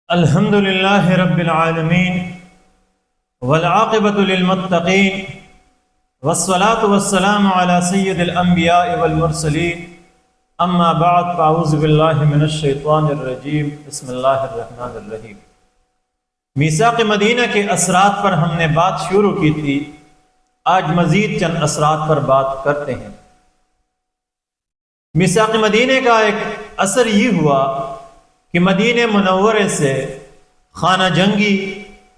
الحمد لله رب العالمين والعاقبة للمتقين والصلاة والسلام على سيد الأنبياء والمرسلين اما بعد فاعوذ بالله من الشیطان الرجیم بسم اللہ الرحمن الرحیم۔ میثاق مدینہ کے اثرات پر ہم نے بات شروع کی تھی، آج مزید چند اثرات پر بات کرتے ہیں۔ میثاق مدینہ کا ایک اثر یہ ہوا کہ مدینہ منورے سے خانہ جنگی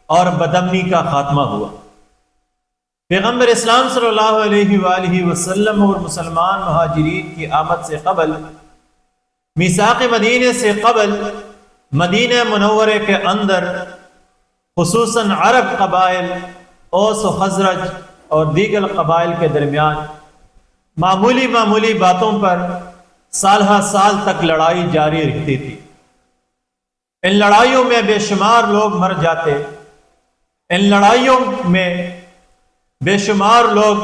اور بدامنی کا خاتمہ ہوا۔ پیغمبر اسلام صلی اللہ علیہ وآلہ وسلم اور مسلمان مہاجرین کی آمد سے قبل، میثاق مدینہ سے قبل، مدینہ منورے کے اندر خصوصاً عرب قبائل اوس و خزرج اور دیگر قبائل کے درمیان معمولی باتوں پر سالہ سال تک لڑائی جاری رہتی تھی۔ ان لڑائیوں میں بے شمار لوگ مر جاتے، ان لڑائیوں میں بے شمار لوگ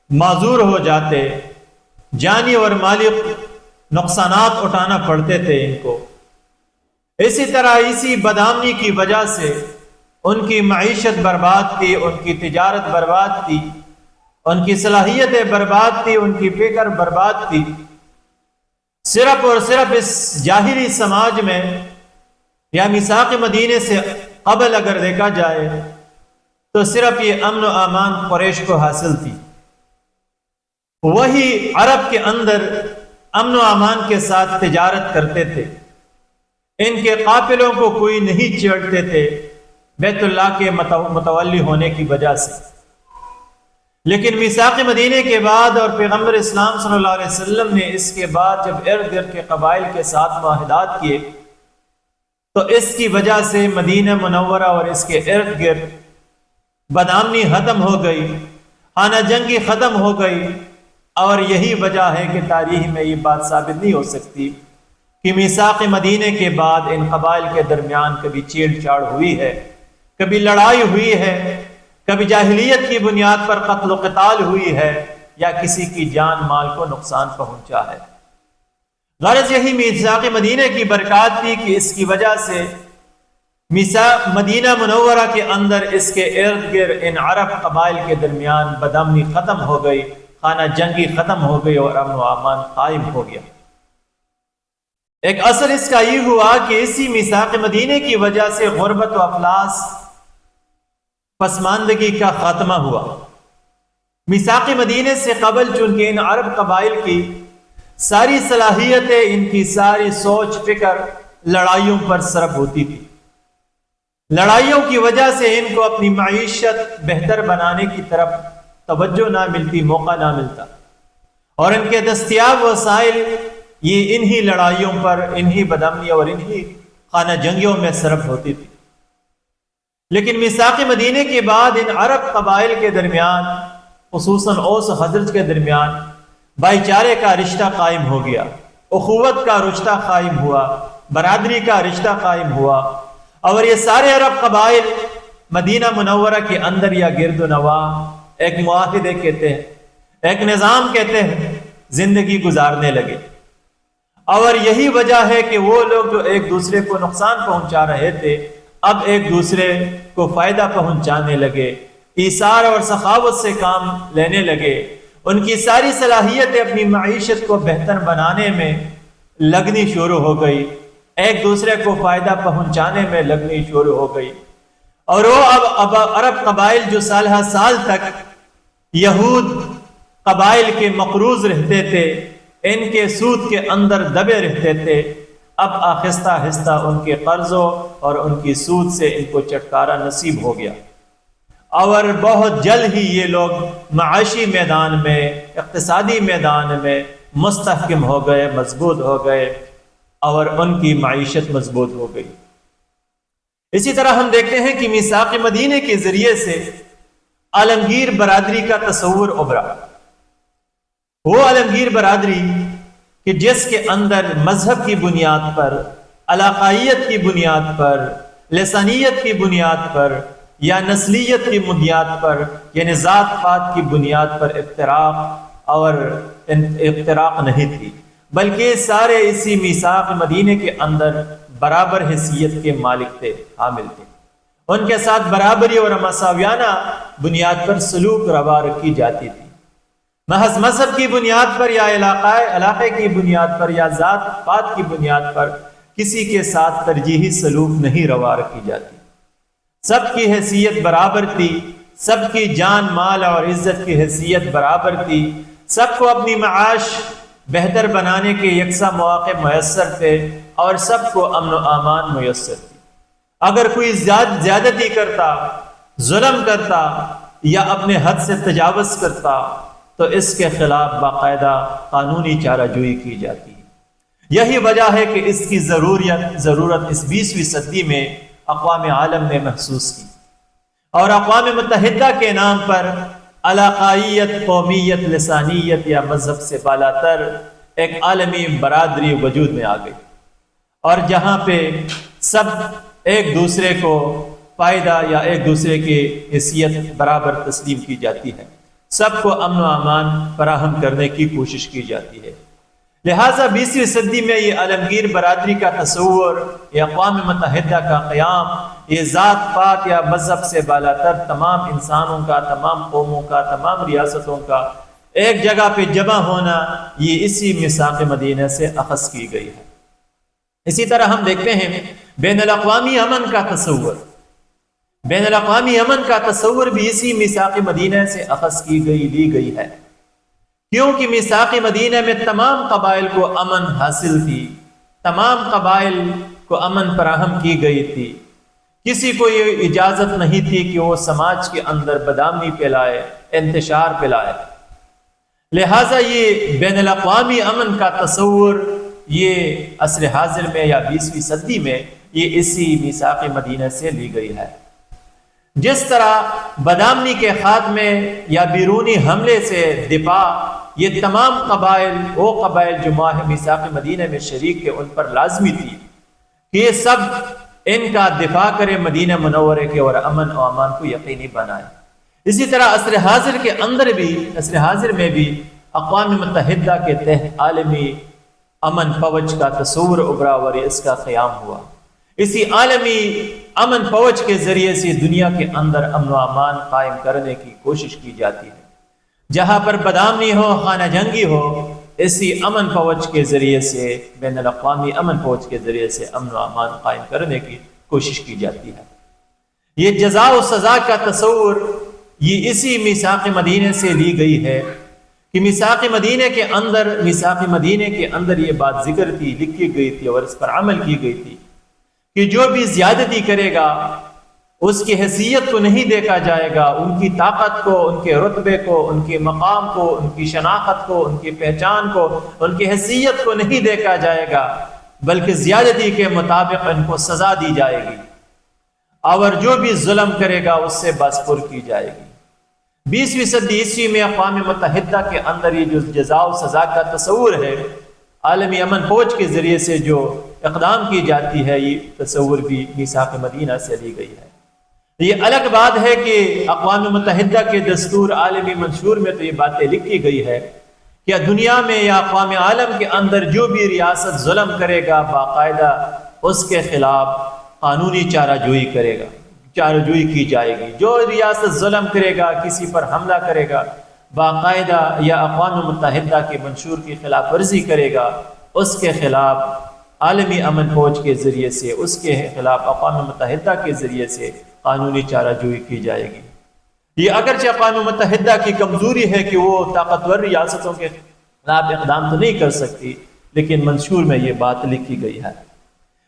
معذور ہو جاتے، جانی اور مالی نقصانات اٹھانا پڑتے تھے ان کو۔ اسی طرح اسی بدامنی کی وجہ سے ان کی معیشت برباد تھی، ان کی تجارت برباد تھی، ان کی صلاحیتیں برباد تھی، ان کی فکر برباد تھی۔ صرف اور صرف اس جاہلی سماج میں یا میثاق مدینہ سے قبل اگر دیکھا جائے تو صرف یہ امن و امان قریش کو حاصل تھی۔ وہی عرب کے اندر امن و امان کے ساتھ تجارت کرتے تھے، ان کے قافلوں کو کوئی نہیں چھیڑتے تھے بیت اللہ کے متولی ہونے کی وجہ سے۔ لیکن میثاق مدینہ کے بعد اور پیغمبر اسلام صلی اللہ علیہ وسلم نے اس کے بعد جب ارد گرد کے قبائل کے ساتھ معاہدات کیے تو اس کی وجہ سے مدینہ منورہ اور اس کے ارد گرد بدامنی ختم ہو گئی، خانہ جنگی ختم ہو گئی، اور یہی وجہ ہے کہ تاریخ میں یہ بات ثابت نہیں ہو سکتی کہ میثاق مدینہ کے بعد ان قبائل کے درمیان کبھی چیڑ چاڑ ہوئی ہے، کبھی لڑائی ہوئی ہے، کبھی جاہلیت کی بنیاد پر قتل و قتال ہوئی ہے، یا کسی کی جان مال کو نقصان پہنچا ہے۔ غرض یہی میثاق مدینہ کی برکات تھی کہ اس کی وجہ سے میثاق مدینہ منورہ کے اندر اس کے ارد گرد ان عرب قبائل کے درمیان بدامنی ختم ہو گئی، خانہ جنگی ختم ہو گئی اور امن و امان قائم ہو گیا۔ ایک اثر اس کا یہ ہوا کہ اسی میثاق مدینہ کی وجہ سے غربت و افلاس، پسماندگی کا خاتمہ ہوا۔ میثاق مدینہ سے قبل چونکہ ان عرب قبائل کی ساری صلاحیتیں، ان کی ساری سوچ فکر لڑائیوں پر صرف ہوتی تھی۔ لڑائیوں کی وجہ سے ان کو اپنی معیشت بہتر بنانے کی طرف توجہ نہ ملتی، موقع نہ ملتا، اور ان کے دستیاب وسائل یہ انہی لڑائیوں پر، انہی بدامنی اور انہی خانہ جنگیوں میں صرف ہوتی تھی۔ لیکن میثاق مدینہ کے بعد ان عرب قبائل کے درمیان، خصوصاً اوس و خزرج کے درمیان بھائی چارے کا رشتہ قائم ہو گیا، اخوت کا رشتہ قائم ہوا، برادری کا رشتہ قائم ہوا، اور یہ سارے عرب قبائل مدینہ منورہ کے اندر یا گرد و نواح ایک معاہدے کہتے ہیں، ایک نظام کہتے ہیں، زندگی گزارنے لگے۔ اور یہی وجہ ہے کہ وہ لوگ جو ایک دوسرے کو نقصان پہنچا رہے تھے اب ایک دوسرے کو فائدہ پہنچانے لگے، ایثار اور سخاوت سے کام لینے لگے، ان کی ساری صلاحیتیں اپنی معیشت کو بہتر بنانے میں لگنی شروع ہو گئی، ایک دوسرے کو فائدہ پہنچانے میں لگنی شروع ہو گئی۔ اور وہ اب عرب قبائل جو سالہ سال تک یہود قبائل کے مقروض رہتے تھے، ان کے سود کے اندر دبے رہتے تھے، اب آہستہ آہستہ ان کے قرضوں اور ان کی سود سے ان کو چھٹکارا نصیب ہو گیا، اور بہت جلد ہی یہ لوگ معاشی میدان میں، اقتصادی میدان میں مستحکم ہو گئے، مضبوط ہو گئے، اور ان کی معیشت مضبوط ہو گئی۔ اسی طرح ہم دیکھتے ہیں کہ میثاق مدینہ کے ذریعے سے عالمگیر برادری کا تصور ابھرا۔ وہ عالمگیر برادری کہ جس کے اندر مذہب کی بنیاد پر، علاقائیت کی بنیاد پر، لسانیت کی بنیاد پر یا نسلیت کی بنیاد پر، یعنی ذات پات کی بنیاد پر افتراق نہیں تھی، بلکہ سارے اسی میثاق مدینہ کے اندر برابر حیثیت کے مالک تھے، حامل تھے۔ ان کے ساتھ برابری اور مساویانہ بنیاد پر سلوک روا رکھی جاتی تھی۔ محض مذہب کی بنیاد پر یا علاقے کی بنیاد پر یا ذات پات کی بنیاد پر کسی کے ساتھ ترجیحی سلوک نہیں روا رکھی جاتی۔ سب کی حیثیت برابر تھی، سب کی جان مال اور عزت کی حیثیت برابر تھی، سب کو اپنی معاش بہتر بنانے کے یکساں مواقع میسر تھے اور سب کو امن و امان میسر تھی۔ اگر کوئی زیادتی کرتا، ظلم کرتا یا اپنے حد سے تجاوز کرتا تو اس کے خلاف باقاعدہ قانونی چارہ جوئی کی جاتی ہے۔ یہی وجہ ہے کہ اس کی ضرورت اس 20ویں صدی میں اقوام عالم نے محسوس کی اور اقوام متحدہ کے نام پر علاقائیت، قومیت، لسانیت یا مذہب سے بالاتر ایک عالمی برادری وجود میں آ گئی، اور جہاں پہ سب ایک دوسرے کو فائدہ یا ایک دوسرے کی حیثیت برابر تسلیم کی جاتی ہے، سب کو امن و امان فراہم کرنے کی کوشش کی جاتی ہے۔ لہٰذا 20ویں صدی میں یہ عالمگیر برادری کا تصور، یہ اقوام متحدہ کا قیام، یہ ذات پات یا مذہب سے بالاتر تمام انسانوں کا، تمام قوموں کا، تمام ریاستوں کا ایک جگہ پہ جمع ہونا، یہ اسی میثاق مدینہ سے اخذ کی گئی ہے۔ اسی طرح ہم دیکھتے ہیں بین الاقوامی امن کا تصور، بین الاقوامی امن کا تصور بھی اسی میثاق مدینہ سے اخذ کی گئی، لی گئی ہے، کیونکہ میثاق مدینہ میں تمام قبائل کو امن حاصل تھی، تمام قبائل کو امن فراہم کی گئی تھی، کسی کو یہ اجازت نہیں تھی کہ وہ سماج کے اندر بدامنی پھیلائے، انتشار پھیلائے۔ لہٰذا یہ بین الاقوامی امن کا تصور یہ عصر حاضر میں یا 20ویں صدی میں یہ اسی میثاق مدینہ سے لی گئی ہے۔ جس طرح بدامنی کے خاتمے یا بیرونی حملے سے دفاع یہ تمام قبائل، وہ قبائل جو میثاق مدینہ میں شریک تھے، ان پر لازمی تھی کہ یہ سب ان کا دفاع کرے مدینہ منورے کے اور امن و امان کو یقینی بنائے۔ اسی طرح عصر حاضر کے اندر بھی، عصر حاضر میں بھی اقوام متحدہ کے تحت عالمی امن فوج کا تصور ابھرا اور اس کا قیام ہوا۔ اسی عالمی امن فوج کے ذریعے سے دنیا کے اندر امن و امان قائم کرنے کی کوشش کی جاتی ہے۔ جہاں پر بدامنی ہو، خانہ جنگی ہو، اسی امن فوج کے ذریعے سے، بین الاقوامی امن فوج کے ذریعے سے امن و امان قائم کرنے کی کوشش کی جاتی ہے۔ یہ جزا و سزا کا تصور یہ اسی میثاق مدینہ سے لی گئی ہے کہ میثاق مدینہ کے اندر یہ بات ذکر تھی، لکھی گئی تھی اور اس پر عمل کی گئی تھی کہ جو بھی زیادتی کرے گا اس کی حیثیت کو نہیں دیکھا جائے گا، ان کی طاقت کو، ان کے رتبے کو، ان کے مقام کو، ان کی شناخت کو، ان کی پہچان کو، ان کی حیثیت کو نہیں دیکھا جائے گا، بلکہ زیادتی کے مطابق ان کو سزا دی جائے گی، اور جو بھی ظلم کرے گا اس سے بازپر کی جائے گی۔ 20ویں صدی عیسوی میں اقوام متحدہ کے اندر یہ جو جزا و سزا کا تصور ہے، عالمی امن فوج کے ذریعے سے جو اقدام کی جاتی ہے، یہ تصور بھی میثاق مدینہ سے لی گئی ہے۔ یہ الگ بات ہے کہ اقوام متحدہ کے دستور عالمی منشور میں تو یہ باتیں لکھی گئی ہے کہ دنیا میں یا اقوام عالم کے اندر جو بھی ریاست ظلم کرے گا باقاعدہ اس کے خلاف قانونی چارہ جوئی کرے گا، چارہ جوئی کی جائے گی۔ جو ریاست ظلم کرے گا، کسی پر حملہ کرے گا باقاعدہ یا اقوام متحدہ کے منشور کی خلاف ورزی کرے گا، اس کے خلاف عالمی امن فوج کے ذریعے سے، اس کے خلاف اقوام متحدہ کے ذریعے سے قانونی چارہ جوئی کی جائے گی۔ یہ اگرچہ اقوام متحدہ کی کمزوری ہے کہ وہ طاقتور ریاستوں کے خلاف اقدام تو نہیں کر سکتی، لیکن منشور میں یہ بات لکھی گئی ہے۔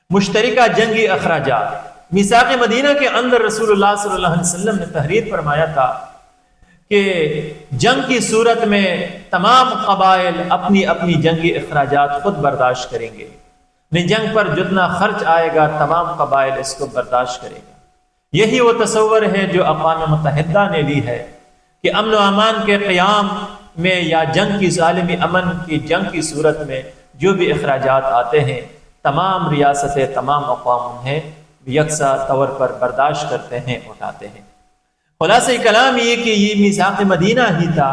مشترکہ جنگی اخراجات، میثاق مدینہ کے اندر رسول اللہ صلی اللہ علیہ وسلم نے تحریر فرمایا تھا کہ جنگ کی صورت میں تمام قبائل اپنی اپنی جنگی اخراجات خود برداشت کریں گے، جنگ پر جتنا خرچ آئے گا تمام قبائل اس کو برداشت کریں گے۔ یہی وہ تصور ہے جو اقوام متحدہ نے لی ہے کہ امن و امان کے قیام میں یا جنگ کی عالمی امن کی جنگ کی صورت میں جو بھی اخراجات آتے ہیں تمام ریاستیں، تمام اقوام انہیں یکساں طور پر برداشت کرتے ہیں، اٹھاتے ہیں۔ خلاصہ کلام یہ کہ یہ میثاق مدینہ ہی تھا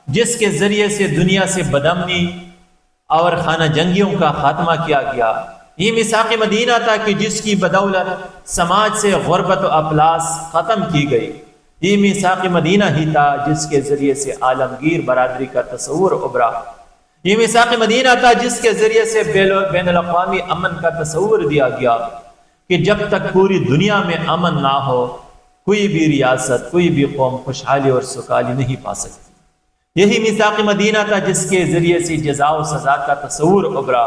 جس کے ذریعے سے دنیا سے بدامنی اور خانہ جنگیوں کا خاتمہ کیا گیا، یہ میثاق مدینہ تھا کہ جس کی بدولت سماج سے غربت و افلاس ختم کی گئی۔ یہ میثاق مدینہ ہی تھا جس کے ذریعے سے عالمگیر برادری کا تصور ابھرا۔ یہ میثاق مدینہ تھا جس کے ذریعے سے بین الاقوامی امن کا تصور دیا گیا کہ جب تک پوری دنیا میں امن نہ ہو کوئی بھی ریاست، کوئی بھی قوم خوشحالی اور سکالی نہیں پا سکتی۔ یہی میثاق مدینہ تھا جس کے ذریعے سے جزا و سزا کا تصور ابھرا،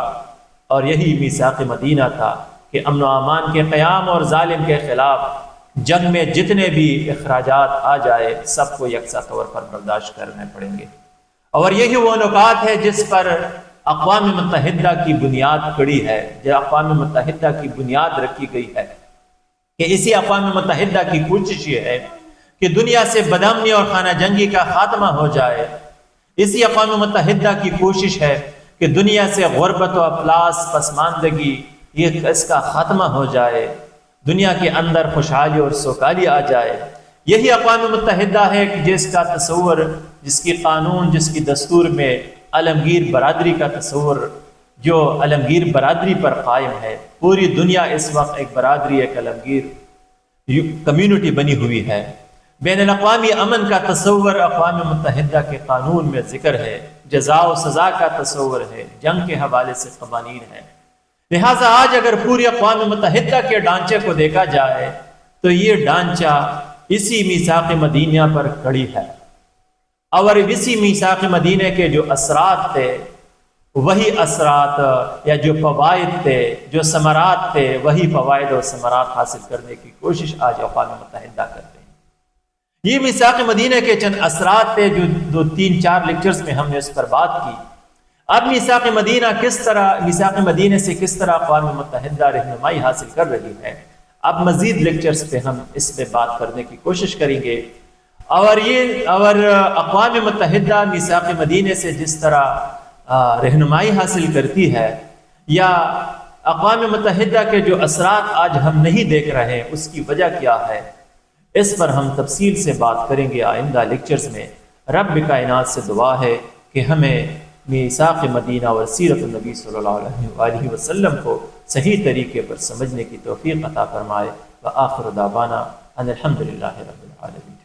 اور یہی میثاق مدینہ تھا کہ امن و امان کے قیام اور ظالم کے خلاف جنگ میں جتنے بھی اخراجات آ جائے سب کو یکساں طور پر برداشت کرنے پڑیں گے۔ اور یہی وہ نکات ہے جس پر اقوام متحدہ کی بنیاد کڑی ہے، جو اقوام متحدہ کی بنیاد رکھی گئی ہے، کہ اسی اقوام متحدہ کی کوشش یہ ہے کہ دنیا سے بدامنی اور خانہ جنگی کا خاتمہ ہو جائے۔ اسی اقوام متحدہ کی کوشش ہے کہ دنیا سے غربت و افلاس، پسماندگی، اس کا خاتمہ ہو جائے، دنیا کے اندر خوشحالی اور سوکالی آ جائے۔ یہی اقوام متحدہ ہے کہ جس کا تصور، جس کی قانون، جس کی دستور میں عالمگیر برادری کا تصور، جو عالمگیر برادری پر قائم ہے۔ پوری دنیا اس وقت ایک برادری، ایک عالمگیر کمیونٹی بنی ہوئی ہے۔ بین الاقوامی امن کا تصور اقوام متحدہ کے قانون میں ذکر ہے، جزا و سزا کا تصور ہے، جنگ کے حوالے سے قوانین ہے۔ لہٰذا آج اگر پوری اقوام متحدہ کے ڈھانچے کو دیکھا جائے تو یہ ڈھانچہ اسی میثاق مدینہ پر کھڑی ہے، اور اسی میثاق مدینہ کے جو اثرات تھے وہی اثرات، یا جو فوائد تھے، جو ثمرات تھے، وہی فوائد اور ثمرات حاصل کرنے کی کوشش آج اقوام متحدہ کرتے ہیں۔ یہ میثاق مدینہ کے چند اثرات تھے جو 3-4 لیکچرز میں ہم نے اس پر بات کی۔ اب میثاق مدینہ سے کس طرح اقوام متحدہ رہنمائی حاصل کر رہی ہے، اب مزید لیکچرز پہ ہم اس پہ بات کرنے کی کوشش کریں گے۔ اور اقوام متحدہ میثاق مدینہ سے جس طرح رہنمائی حاصل کرتی ہے، یا اقوام متحدہ کے جو اثرات آج ہم نہیں دیکھ رہے ہیں اس کی وجہ کیا ہے، اس پر ہم تفصیل سے بات کریں گے آئندہ لیکچرز میں۔ رب کائنات سے دعا ہے کہ ہمیں میثاق مدینہ اور سیرت النبی صلی اللہ علیہ وسلم کو صحیح طریقے پر سمجھنے کی توفیق عطا فرمائے۔ وآخر دعوانا ان الحمد للہ رب العالمین۔